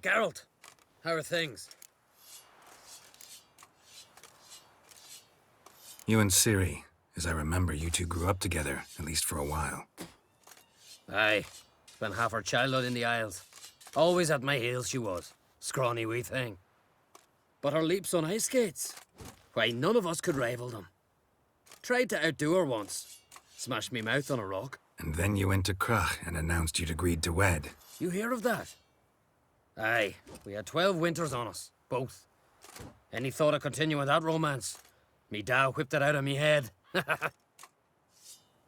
Geralt. How are things? You and Ciri, as I remember, you two grew up together, at least for a while. Aye. Spent half her childhood in the Isles. Always at my heels she was. Scrawny wee thing. But her leaps on ice skates, why, none of us could rival them. Tried to outdo her once. Smashed me mouth on a rock. And then you went to Crach and announced you'd agreed to wed. You hear of that? Aye. We had 12 winters on us. Both. Any thought of continuing that romance? Me da whipped it out of me head.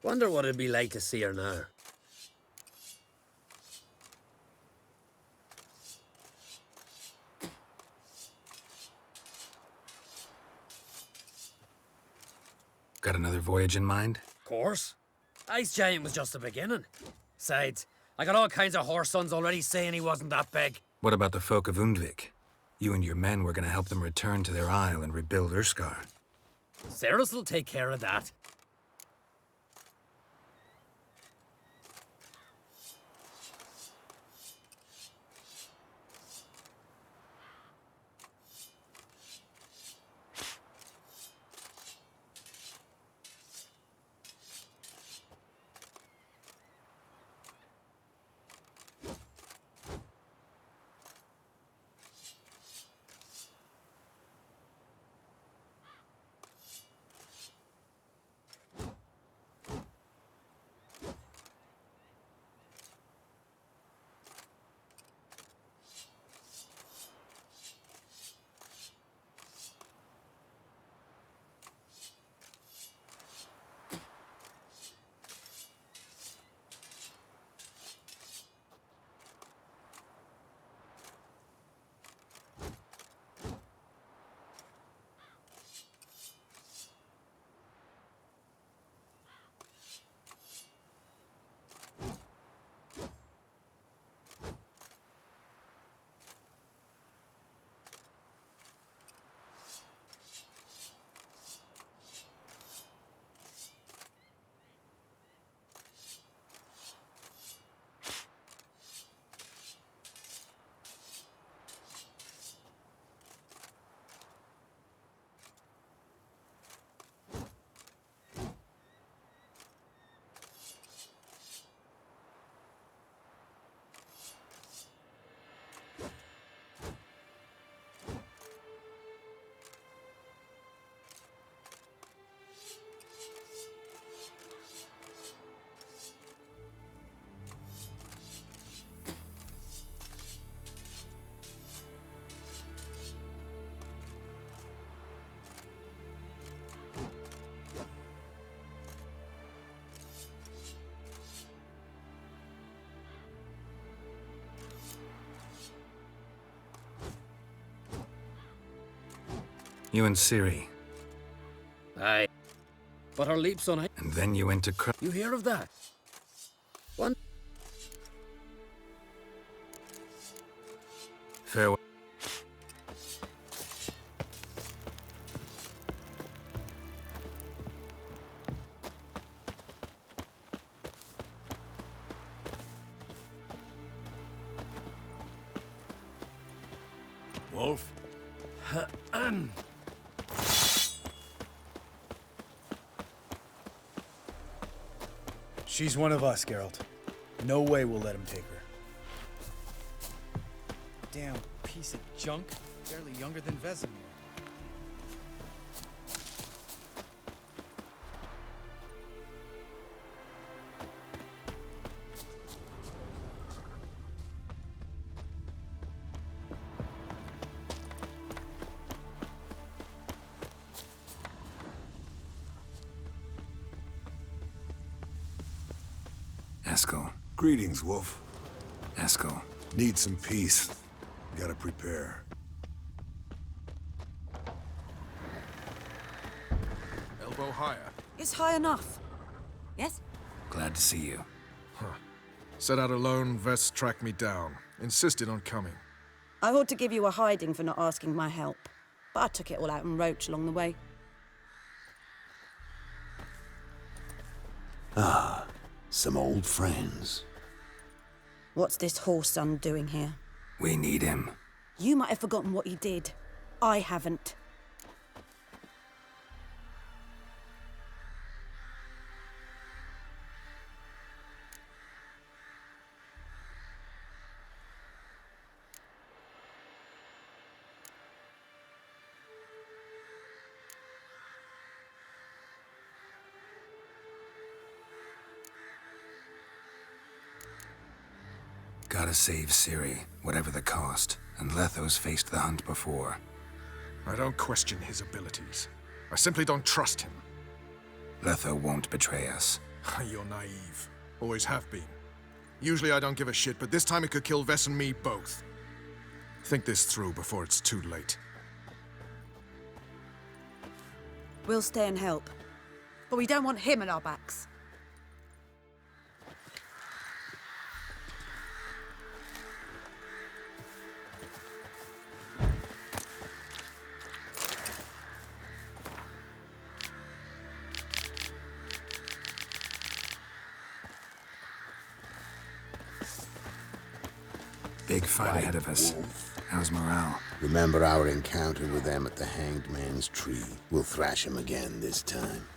Wonder what it'd be like to see her now. Got another voyage in mind? Course. Ice Giant was just the beginning. Besides, I got all kinds of horse sons already saying he wasn't that big. What about the folk of Undvik? You and your men were gonna help them return to their isle and rebuild Urskar. Cerys will take care of that. You and Ciri. Aye. But her leaps on ice. And then you went to Crach. You hear of that? One. Farewell. Wolf? She's one of us, Geralt. No way we'll let him take her. Damn piece of junk. Barely younger than Vesemir. Eskel. Greetings, Wolf. Eskel. Need some peace. Gotta prepare. Elbow higher. It's high enough. Yes? Glad to see you. Set out alone, Vest tracked me down. Insisted on coming. I ought to give you a hiding for not asking my help. But I took it all out in Roach along the way. Some old friends. What's this horse son doing here? We need him. You might have forgotten what he did. I haven't. Gotta save Ciri, whatever the cost. And Letho's faced the hunt before. I don't question his abilities. I simply don't trust him. Letho won't betray us. You're naive. Always have been. Usually I don't give a shit, but this time it could kill Vess and me both. Think this through before it's too late. We'll stay and help. But we don't want him at our backs. Big fight ahead of us. How's morale? Remember our encounter with them at the Hanged Man's Tree. We'll thrash him again this time.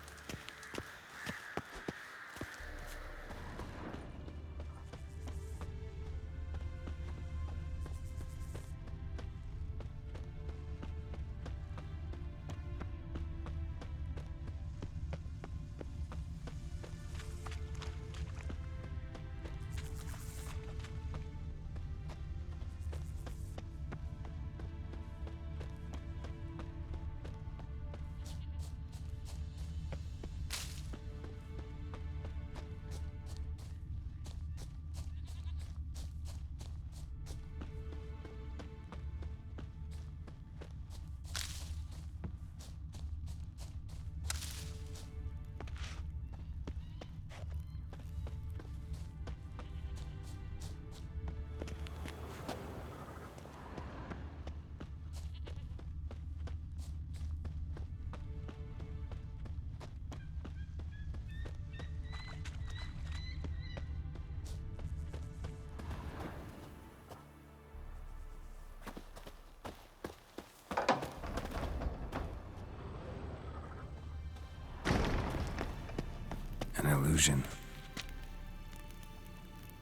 An illusion.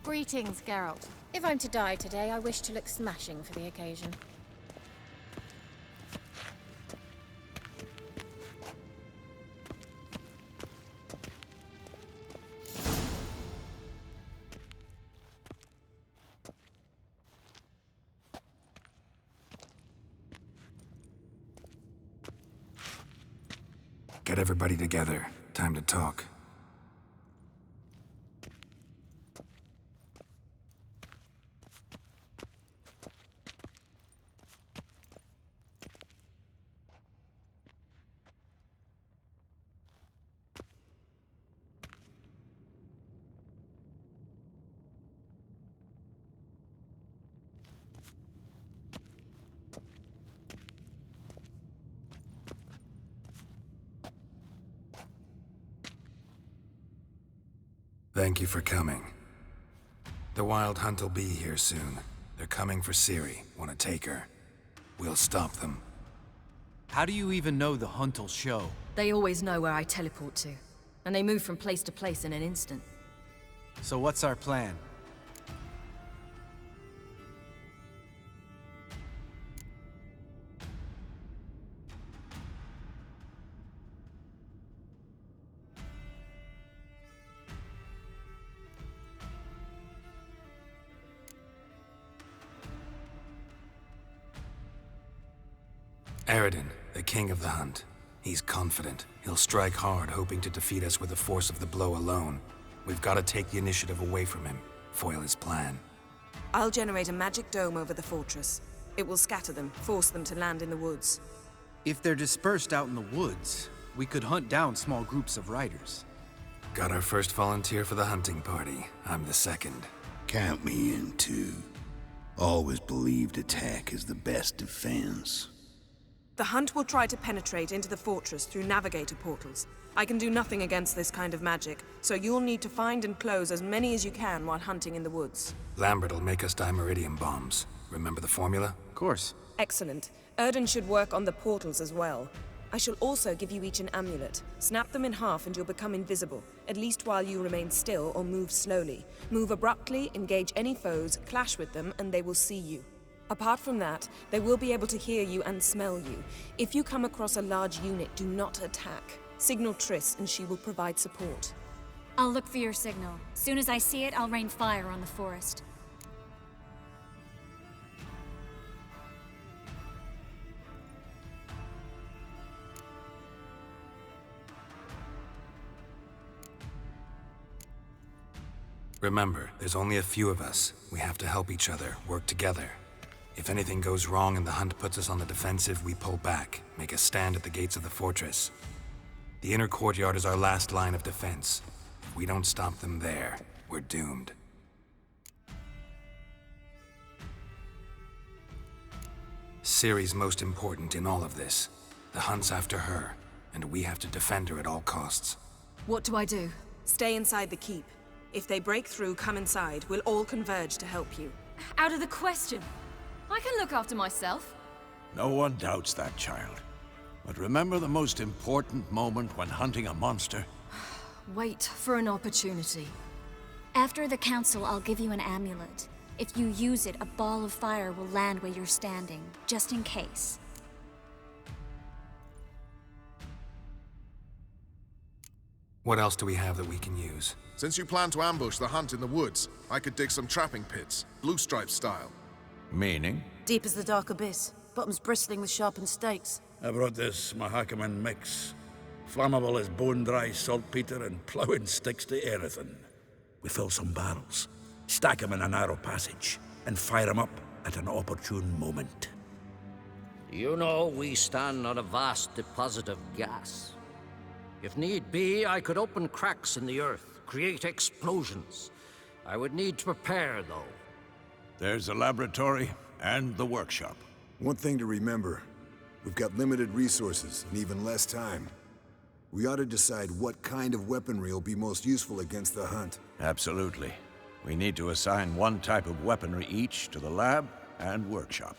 Greetings, Geralt. If I'm to die today, I wish to look smashing for the occasion. Get everybody together. Time to talk. Thank you for coming. The Wild Hunt will be here soon. They're coming for Ciri. Want to take her? We'll stop them. How do you even know the hunt'll show? They always know where I teleport to, and they move from place to place in an instant. So what's our plan? Aradin, the king of the hunt. He's confident. He'll strike hard, hoping to defeat us with the force of the blow alone. We've got to take the initiative away from him, foil his plan. I'll generate a magic dome over the fortress. It will scatter them, force them to land in the woods. If they're dispersed out in the woods, we could hunt down small groups of riders. Got our first volunteer for the hunting party. I'm the second. Count me in, too. Always believed attack is the best defense. The hunt will try to penetrate into the fortress through navigator portals. I can do nothing against this kind of magic, so you'll need to find and close as many as you can while hunting in the woods. Lambert'll make us dimeridium bombs. Remember the formula? Of course. Excellent. Erden should work on the portals as well. I shall also give you each an amulet. Snap them in half and you'll become invisible, at least while you remain still or move slowly. Move abruptly, engage any foes, clash with them, and they will see you. Apart from that, they will be able to hear you and smell you. If you come across a large unit, do not attack. Signal Triss and she will provide support. I'll look for your signal. Soon as I see it, I'll rain fire on the forest. Remember, there's only a few of us. We have to help each other, work together. If anything goes wrong and the hunt puts us on the defensive, we pull back, make a stand at the gates of the fortress. The inner courtyard is our last line of defense. If we don't stop them there, we're doomed. Ciri's most important in all of this. The hunt's after her, and we have to defend her at all costs. What do I do? Stay inside the keep. If they break through, come inside. We'll all converge to help you. Out of the question. I can look after myself. No one doubts that, child. But remember the most important moment when hunting a monster? Wait for an opportunity. After the council, I'll give you an amulet. If you use it, a ball of fire will land where you're standing, just in case. What else do we have that we can use? Since you plan to ambush the hunt in the woods, I could dig some trapping pits, blue stripe style. Meaning? Deep as the dark abyss, bottoms bristling with sharpened stakes. I brought this Mahakaman mix. Flammable as bone-dry saltpeter and ploughing sticks to everything. We fill some barrels, stack them in a narrow passage, and fire them up at an opportune moment. You know, we stand on a vast deposit of gas. If need be, I could open cracks in the earth, create explosions. I would need to prepare, though. There's the laboratory and the workshop. One thing to remember, we've got limited resources and even less time. We ought to decide what kind of weaponry will be most useful against the hunt. Absolutely. We need to assign one type of weaponry each to the lab and workshop.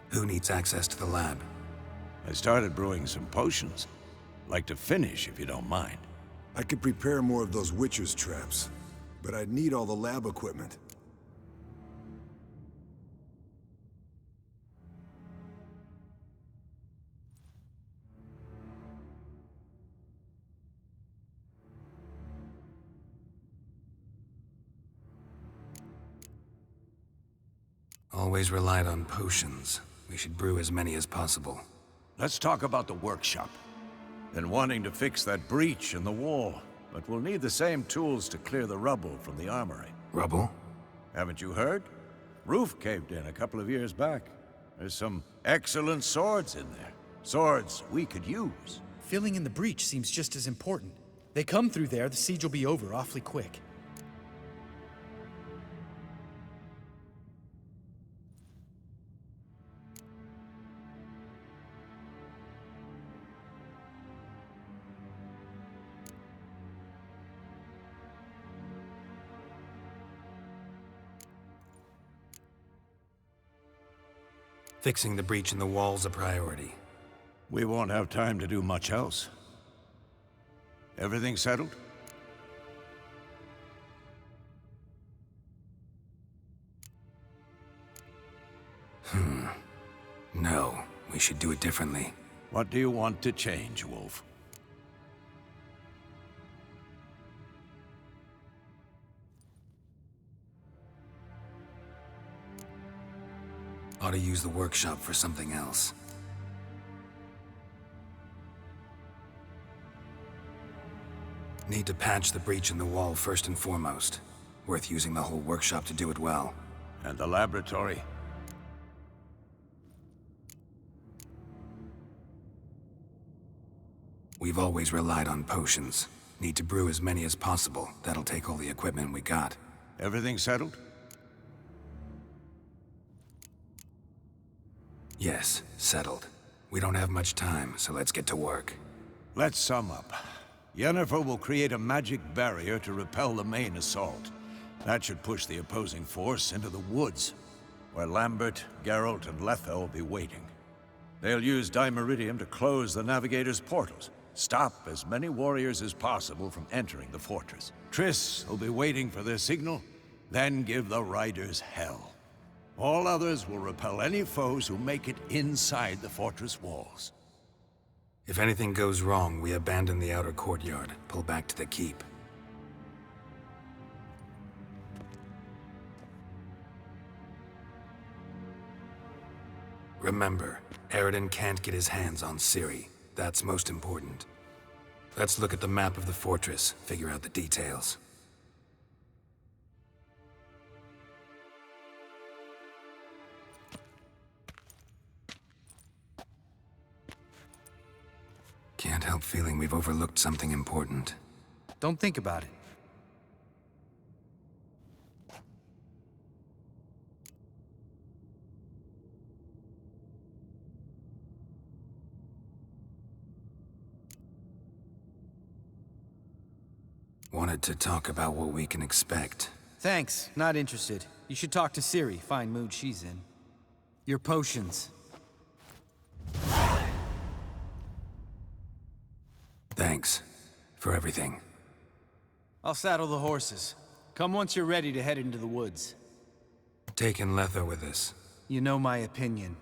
Who needs access to the lab? I started brewing some potions. Like to finish, if you don't mind. I could prepare more of those Witcher's traps, but I'd need all the lab equipment. Always relied on potions. We should brew as many as possible. Let's talk about the workshop. Been wanting to fix that breach in the wall, but we'll need the same tools to clear the rubble from the armory. Rubble? Haven't you heard? Roof caved in a couple of years back. There's some excellent swords in there. Swords we could use. Filling in the breach seems just as important. They come through there, the siege will be over awfully quick. Fixing the breach in the wall's a priority. We won't have time to do much else. Everything settled? No, we should do it differently. What do you want to change, Wolf? Ought to use the workshop for something else. Need to patch the breach in the wall first and foremost. Worth using the whole workshop to do it well. And the laboratory? We've always relied on potions. Need to brew as many as possible. That'll take all the equipment we got. Everything settled? Yes, settled. We don't have much time, so let's get to work. Let's sum up. Yennefer will create a magic barrier to repel the main assault. That should push the opposing force into the woods, where Lambert, Geralt, and Letha will be waiting. They'll use Dimeridium to close the Navigator's portals, stop as many warriors as possible from entering the fortress. Triss will be waiting for their signal, then give the riders hell. All others will repel any foes who make it inside the fortress walls. If anything goes wrong, we abandon the outer courtyard, pull back to the keep. Remember, Eredin can't get his hands on Ciri. That's most important. Let's look at the map of the fortress, figure out the details. Can't help feeling we've overlooked something important. Don't think about it. Wanted to talk about what we can expect. Thanks, not interested. You should talk to Ciri, fine mood she's in. Your potions. Thanks for everything. I'll saddle the horses. Come once you're ready to head into the woods. Taking Letha with us. You know my opinion.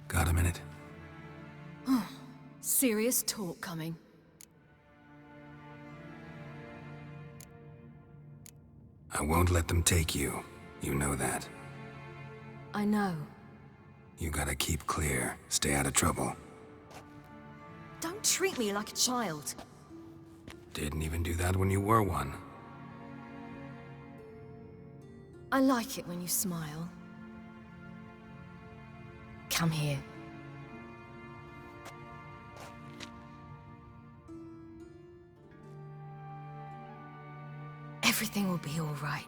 Got a minute? Serious talk coming. I won't let them take you. You know that. I know. You gotta keep clear. Stay out of trouble. Don't treat me like a child. Didn't even do that when you were one. I like it when you smile. Come here. Everything will be all right.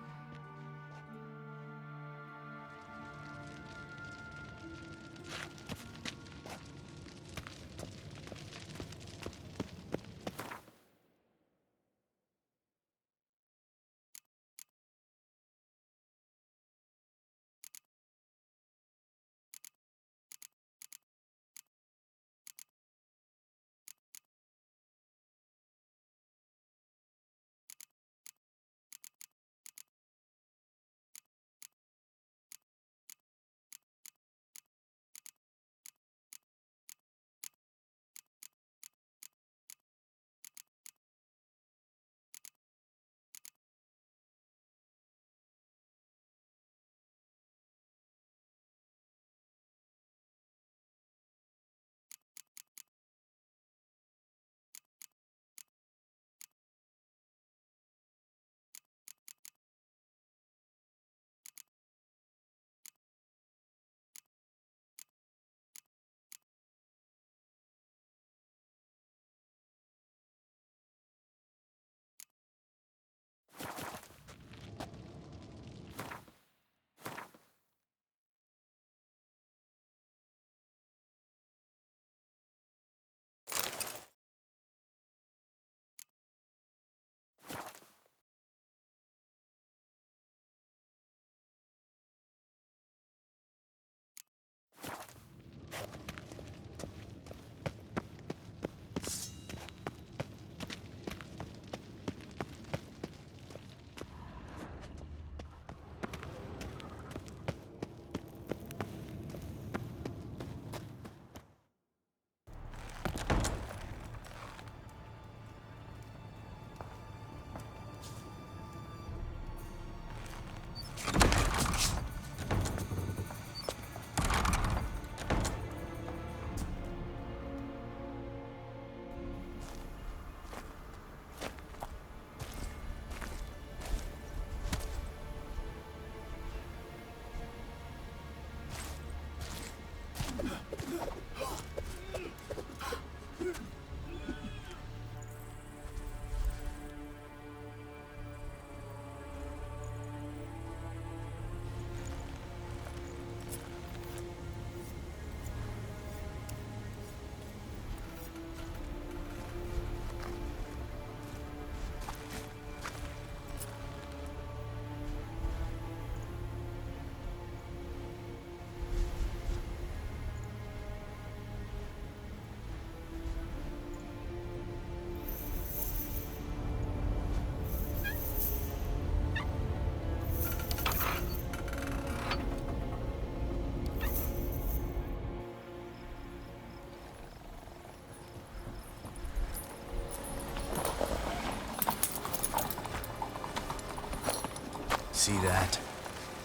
See that?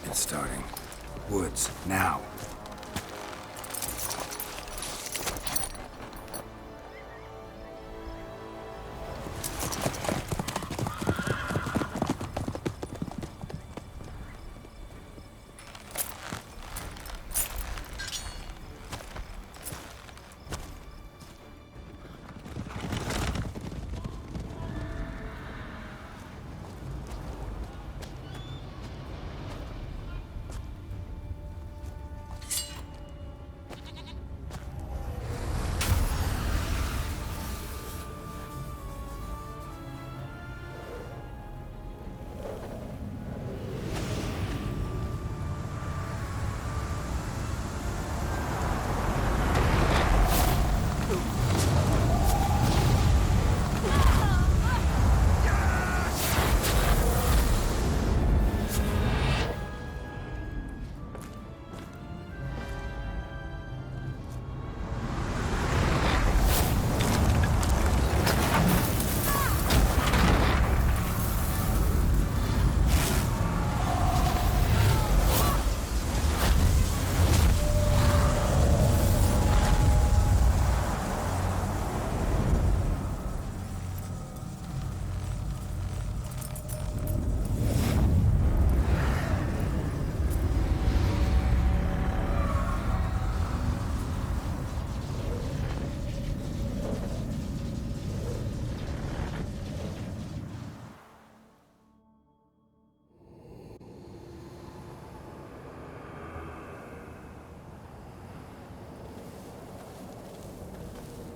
It's starting. Woods, now.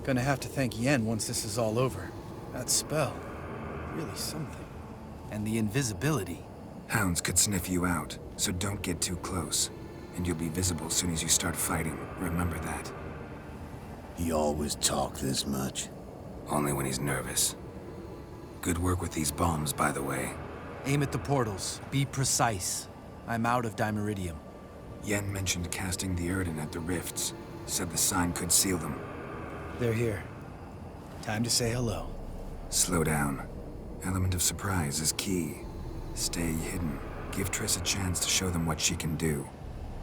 Gonna have to thank Yen once this is all over. That spell, really something. And the invisibility. Hounds could sniff you out, so don't get too close. And you'll be visible as soon as you start fighting. Remember that. He always talk this much? Only when he's nervous. Good work with these bombs, by the way. Aim at the portals. Be precise. I'm out of Dimeridium. Yen mentioned casting the Erden at the rifts. Said the sign could seal them. They're here. Time to say hello. Slow down. Element of surprise is key. Stay hidden. Give Triss a chance to show them what she can do.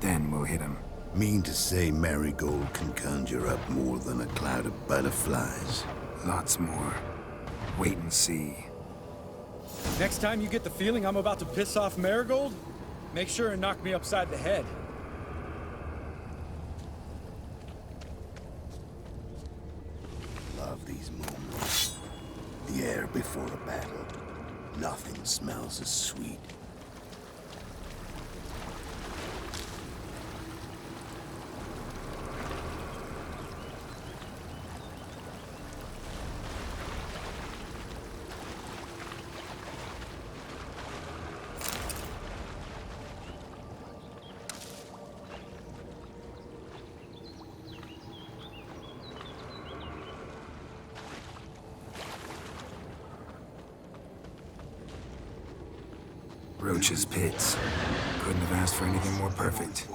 Then we'll hit him. Mean to say Marigold can conjure up more than a cloud of butterflies? Lots more. Wait and see. Next time you get the feeling I'm about to piss off Marigold, make sure and knock me upside the head. Love these moments. The air before a battle. Nothing smells as sweet. Roach's pits. Couldn't have asked for anything more perfect.